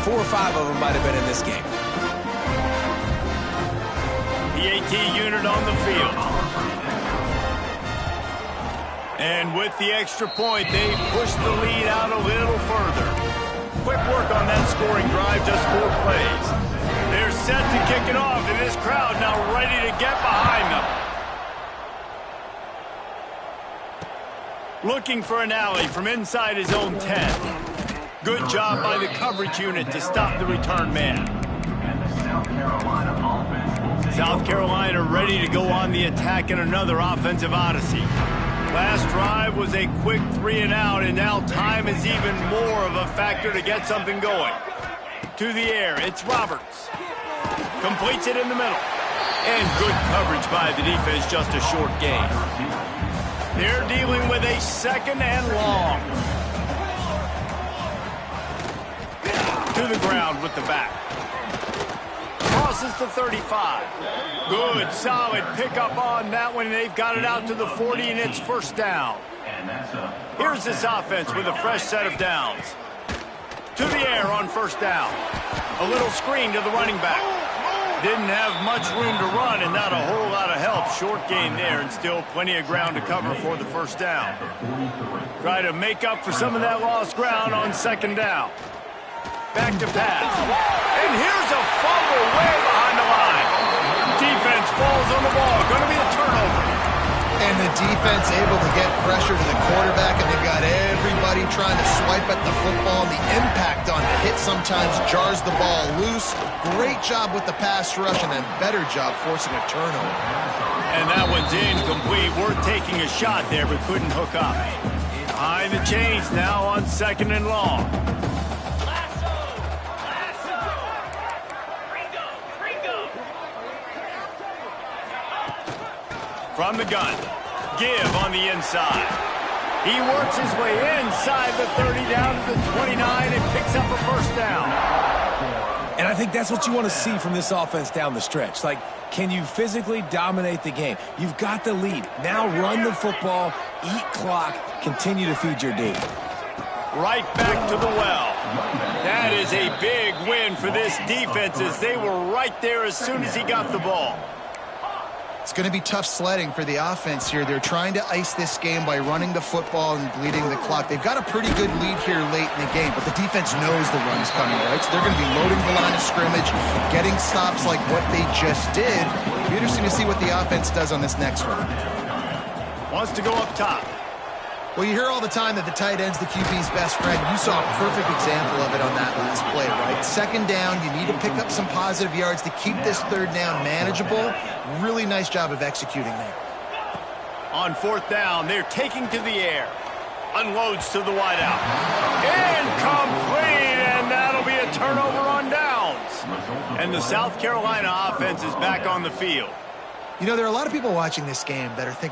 4 or 5 of them might have been in this game. PAT unit on the field. And with the extra point, they push the lead out a little further. Quick work on that scoring drive, just 4 plays. They're set to kick it off, and this crowd now ready to get behind them. Looking for an alley from inside his own 10. Good job by the coverage unit to stop the return man. South Carolina ready to go on the attack in another offensive odyssey. Last drive was a quick 3 and out, and now time is even more of a factor to get something going. To the air, it's Roberts. Completes it in the middle. And good coverage by the defense, just a short gain. They're dealing with a 2nd and long. To the ground with the back. Crosses the 35. Good, solid pickup on that one. They've got it out to the 40, and it's first down. Here's this offense with a fresh set of downs. To the air on first down. A little screen to the running back. Didn't have much room to run and not a whole lot of help. Short gain there and still plenty of ground to cover for the first down. Try to make up for some of that lost ground on 2nd down. Back to pass. And here's a fumble way behind the line. Defense falls on the ball. Going to be a turnover. And the defense able to get pressure to the quarterback, and they've got everybody trying to swipe at the football. The impact on the hit sometimes jars the ball loose. Great job with the pass rush, and a better job forcing a turnover. And that one's incomplete. Worth taking a shot there, but couldn't hook up. Behind the chains now on 2nd and long. From the gun, give on the inside. He works his way inside the 30 down to the 29 and picks up a first down. And I think that's what you want to see from this offense down the stretch. Like, can you physically dominate the game? You've got the lead. Now run the football, eat clock, continue to feed your D. Right back to the well. That is a big win for this defense as they were right there as soon as he got the ball. It's going to be tough sledding for the offense here. They're trying to ice this game by running the football and bleeding the clock. They've got a pretty good lead here late in the game, but the defense knows the run's coming, right? So they're going to be loading the line of scrimmage, getting stops like what they just did. It'll be interesting to see what the offense does on this next one. Wants to go up top. Well, you hear all the time that the tight end's the QB's best friend. You saw a perfect example of it on that last play, right? 2nd down, you need to pick up some positive yards to keep this 3rd down manageable. Really nice job of executing there. On 4th down, they're taking to the air. Unloads to the wideout. Incomplete, and that'll be a turnover on downs. And the South Carolina offense is back on the field. You know, there are a lot of people watching this game that are thinking,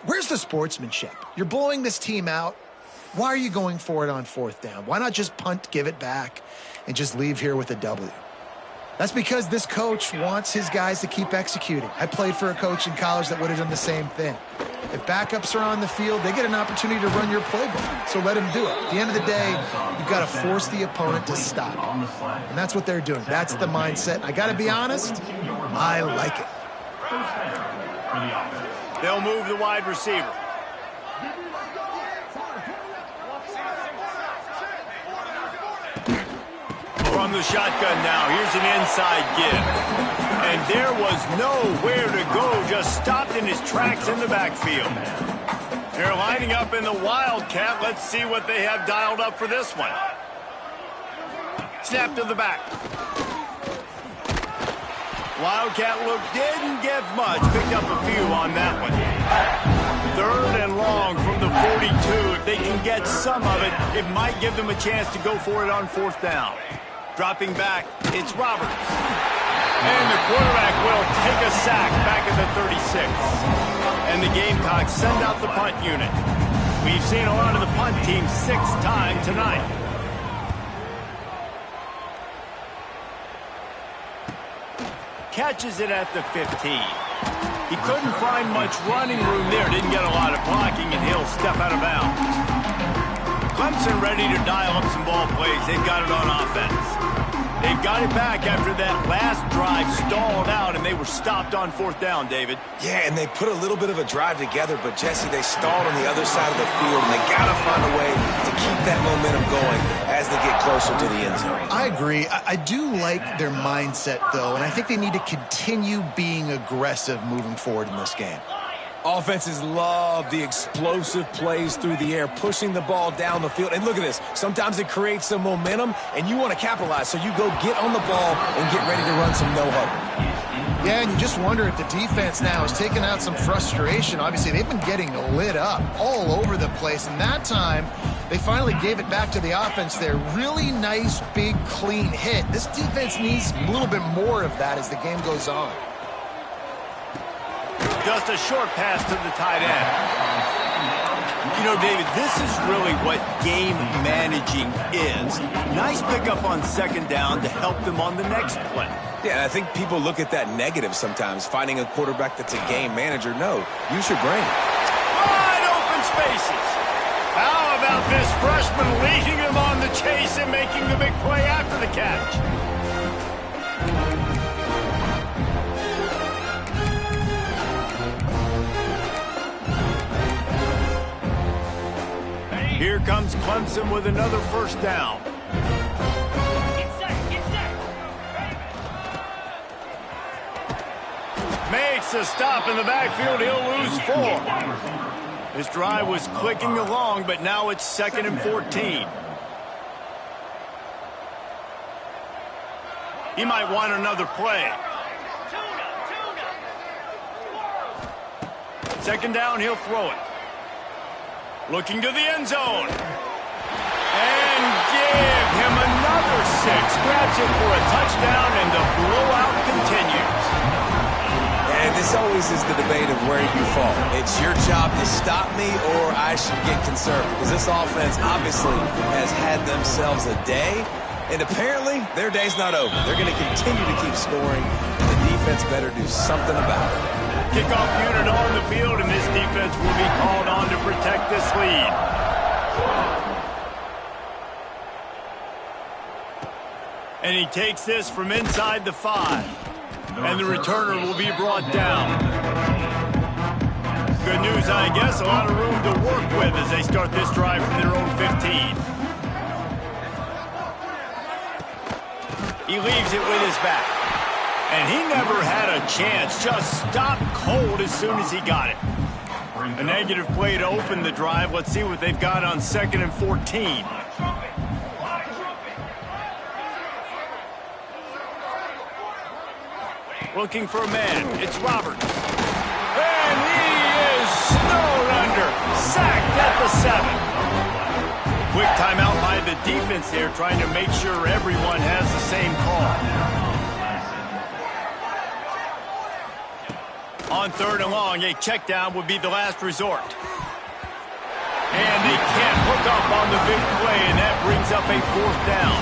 where's the sportsmanship? You're blowing this team out. Why are you going for it on 4th down? Why not just punt, give it back, and just leave here with a W? That's because this coach wants his guys to keep executing. I played for a coach in college that would have done the same thing. If backups are on the field, they get an opportunity to run your playbook, so let them do it. At the end of the day, you've got to force the opponent to stop. And that's what they're doing. That's the mindset. I got to be honest, I like it. They'll move the wide receiver. from the shotgun now. Here's an inside give. And there was nowhere to go, just stopped in his tracks in the backfield. They're lining up in the Wildcat. Let's see what they have dialed up for this one. Snap to the back. Wildcat look didn't get much. Picked up a few on that one. 3rd and long from the 42. If they can get some of it, it might give them a chance to go for it on 4th down. Dropping back, it's Roberts. And the quarterback will take a sack back at the 36. And the Gamecocks send out the punt unit. We've seen a lot of the punt team 6 times tonight. Catches it at the 15. He couldn't find much running room there. Didn't get a lot of blocking, and he'll step out of bounds. Clemson ready to dial up some ball plays. They've got it on offense. They've got it back after that last drive stalled out, and they were stopped on 4th down, David. Yeah, and they put a little bit of a drive together, but, Jesse, they stalled on the other side of the field, and they got to find a way to keep that momentum going as they get closer to the end zone. I agree. I do like their mindset, though, and I think they need to continue being aggressive moving forward in this game. Offenses love the explosive plays through the air, pushing the ball down the field. And look at this. Sometimes it creates some momentum, and you want to capitalize. So you go get on the ball and get ready to run some no-huddle. Yeah, and you just wonder if the defense now is taking out some frustration. Obviously, they've been getting lit up all over the place. And that time, they finally gave it back to the offense there. Really nice, big, clean hit. This defense needs a little bit more of that as the game goes on. Just a short pass to the tight end. You know, David, this is really what game managing is. Nice pickup on 2nd down to help them on the next play. Yeah, and I think people look at that negative sometimes, finding a quarterback that's a game manager. No, use your brain. Wide open spaces. How about this freshman leading them on the chase and making the big play after the catch? Here comes Clemson with another 1st down. Makes a stop in the backfield. He'll lose 4. This drive was clicking along, but now it's 2nd and 14. He might want another play. 2nd down, he'll throw it. Looking to the end zone. And give him another 6. Grabs it for a touchdown, and the blowout continues. And this always is the debate of where you fall. It's your job to stop me, or I should get concerned. Because this offense obviously has had themselves a day, and apparently their day's not over. They're going to continue to keep scoring. The defense better do something about it. Kickoff unit on the field, and this defense will be called on to protect this lead. And he takes this from inside the 5. And the returner will be brought down. Good news, I guess, a lot of room to work with as they start this drive from their own 15. He leaves it with his back. And he never had a chance, just stopped cold as soon as he got it. A negative play to open the drive. Let's see what they've got on 2nd and 14. Looking for a man. It's Roberts. And he is snowed under. Sacked at the 7. Quick timeout by the defense there, trying to make sure everyone has the same call. On 3rd and long, a check down would be the last resort. And they can't hook up on the big play, and that brings up a 4th down.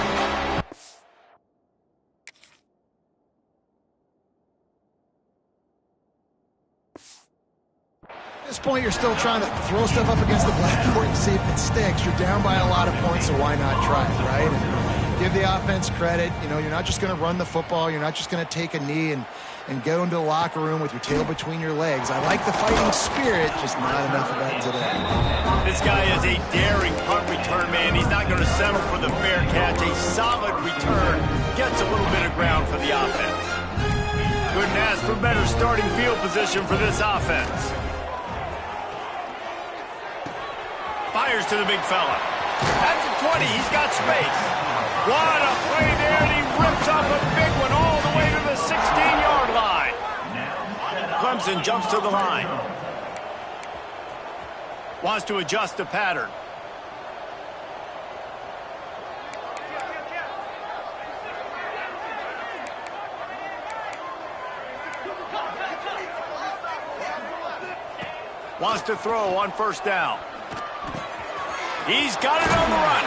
At this point, you're still trying to throw stuff up against the blackboard and see if it sticks. You're down by a lot of points, so why not try it, right? And Give the offense credit. You know, you're not just going to run the football. You're not just going to take a knee and go into the locker room with your tail between your legs. I like the fighting spirit, just not enough of that today. This guy is a daring punt return man. He's not going to settle for the fair catch. A solid return gets a little bit of ground for the offense. Couldn't ask for better starting field position for this offense. Fires to the big fella. That's a 20. He's got space. What a play there, and he rips off a big one all the way to the 16-yard line. Clemson jumps to the line. Wants to adjust the pattern. Wants to throw on first down. He's got it on the run.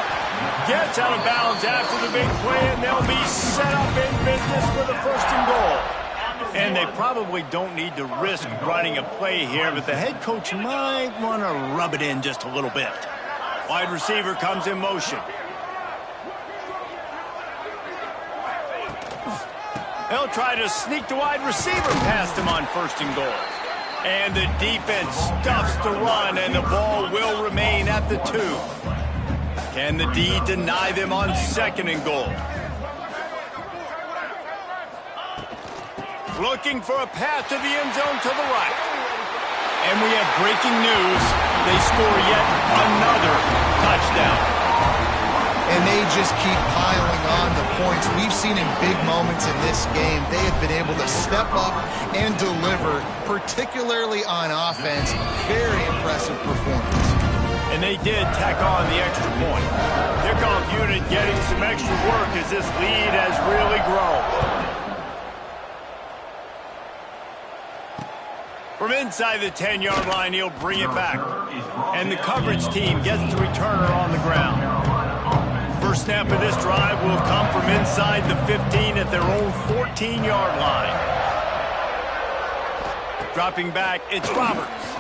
Gets out of bounds after the big play, and they'll be set up in business for the 1st and goal. And they probably don't need to risk running a play here, but the head coach might want to rub it in just a little bit. Wide receiver comes in motion. They'll try to sneak the wide receiver past him on 1st and goal. And the defense stuffs the run, and the ball will remain at the 2. Can the D deny them on 2nd and goal? Looking for a path to the end zone to the right. And we have breaking news. They score yet another touchdown. And they just keep piling on the points. We've seen in big moments in this game, they have been able to step up and deliver, particularly on offense. Very impressive performance. And they did tack on the extra point. Kickoff unit getting some extra work as this lead has really grown. From inside the 10-yard line, he'll bring it back. And the coverage team gets the returner on the ground. First snap of this drive will come from inside the 15 at their own 14-yard line. Dropping back, it's Roberts.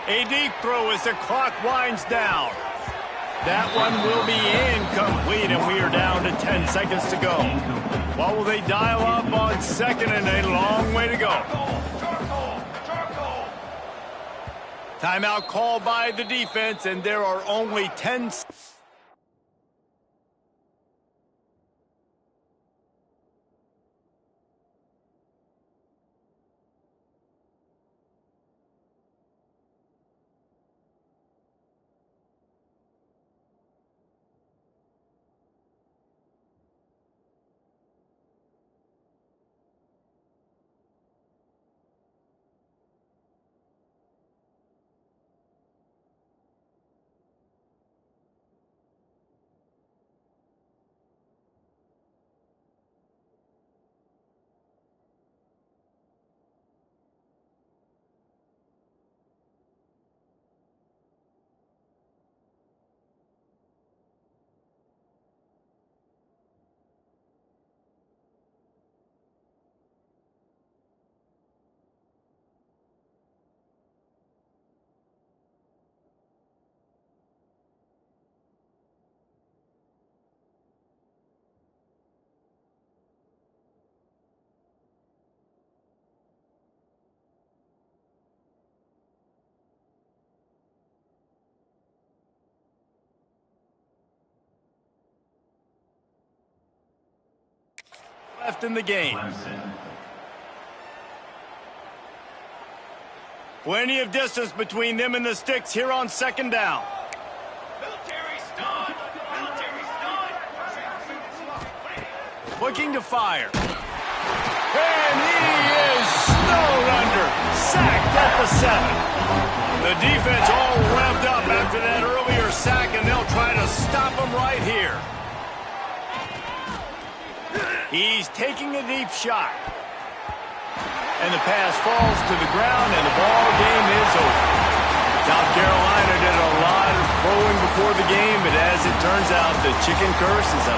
A deep throw as the clock winds down. That one will be incomplete, and we are down to 10 seconds to go. What will they dial up on 2nd and a long way to go? Timeout called by the defense, and there are only 10 seconds. Left in the game. Plenty of distance between them and the sticks here on 2nd down. Looking to fire. And he is snowed under. Sacked at the 7. The defense all revved up after that earlier sack, and they'll try to stop him right here. He's taking a deep shot. And the pass falls to the ground, and the ball game is over. South Carolina did a lot of throwing before the game, but as it turns out, the chicken curse is a